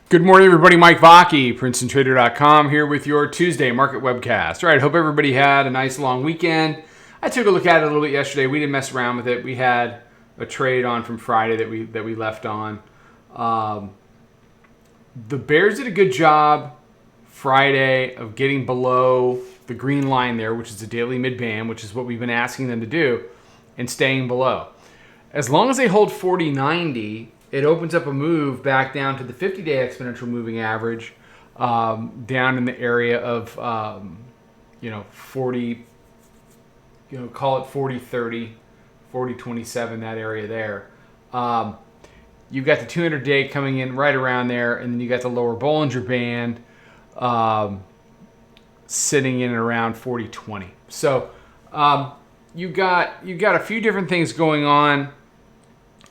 Good morning, everybody. Mike Vacchi, Princetontrader.com, here with your Tuesday market webcast. All right, hope everybody had a nice long weekend. I took a look at it a little bit yesterday. We didn't mess around with it. We had a trade on from Friday that we left on. The Bears did a good job Friday of getting below the green line there, which is the daily mid-band, which is what we've been asking them to do, and staying below. As long as they hold 40.90, it opens up a move back down to the 50-day exponential moving average, down in the area of 40, call it 40.30, 40.27, that area there. You've got the 200-day coming in right around there, and then you got the lower Bollinger Band sitting in around 40.20. So you got a few different things going on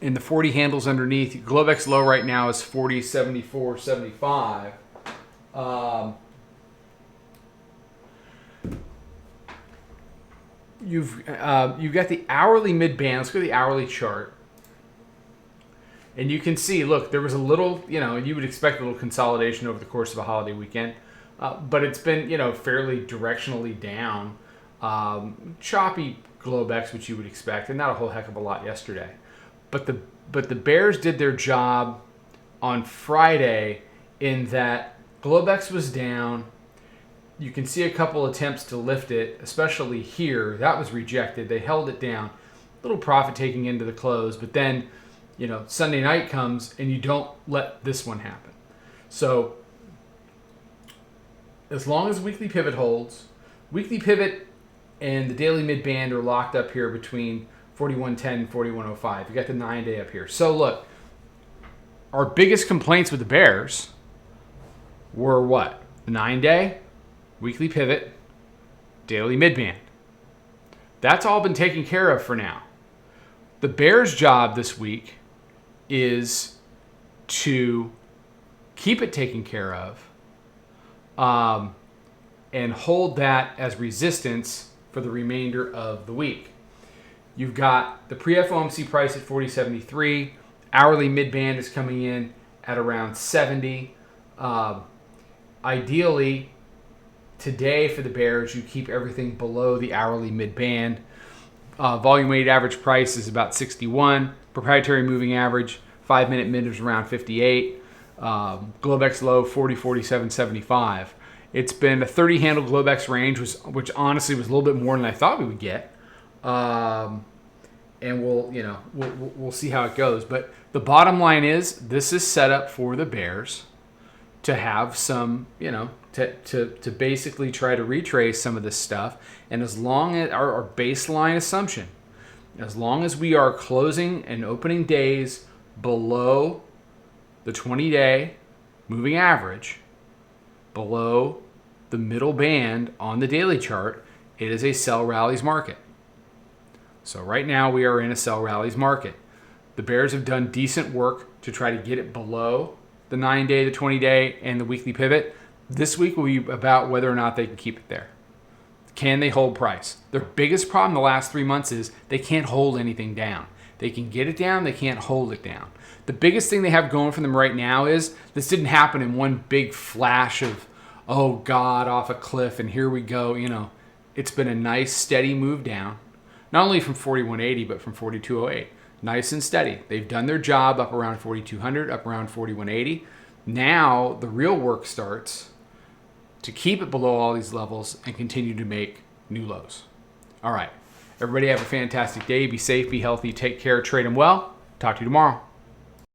in the 40 handles underneath. Globex low right now is 40.74.75. You've got the hourly mid-band. Let's go to the hourly chart. And you can see, look, there was a little, you would expect a little consolidation over the course of a holiday weekend. But it's been, fairly directionally down. Choppy Globex, which you would expect, and not a whole heck of a lot yesterday. But the Bears did their job on Friday in that Globex was down. You can see a couple attempts to lift it, especially here. That was rejected. They held it down. A little profit taking into the close, but then, Sunday night comes and you don't let this one happen. So as long as weekly pivot holds, weekly pivot and the daily mid-band are locked up here between 41.10 and 41.05. You got the 9-day up here. So look, our biggest complaints with the Bears were what? The 9-day, weekly pivot, daily mid-band. That's all been taken care of for now. The Bears' job this week is to keep it taken care of and hold that as resistance for the remainder of the week. You've got the pre-FOMC price at 40.73. Hourly mid-band is coming in at around 70. Ideally, today for the Bears, you keep everything below the hourly mid-band. Volume weighted average price is about 61. Proprietary moving average, 5-minute mid is around 58. Globex low, 40.47.75. It's been a 30-handle Globex range, which honestly was a little bit more than I thought we would get. And we'll see how it goes. But the bottom line is, this is set up for the Bears to have some, to basically try to retrace some of this stuff. And as long as our baseline assumption, as long as we are closing and opening days below the 20-day moving average, below the middle band on the daily chart, it is a sell rallies market. So right now we are in a sell rallies market. The Bears have done decent work to try to get it below the 9-day, the 20-day, and the weekly pivot. This week will be about whether or not they can keep it there. Can they hold price? Their biggest problem the last 3 months is they can't hold anything down. They can get it down, they can't hold it down. The biggest thing they have going for them right now is this didn't happen in one big flash of, oh God, off a cliff and here we go. It's been a nice steady move down. Not only from 41.80, but from 42.08. Nice and steady. They've done their job up around 4,200, up around 41.80. Now the real work starts to keep it below all these levels and continue to make new lows. All right. Everybody have a fantastic day. Be safe, be healthy, take care, trade them well. Talk to you tomorrow.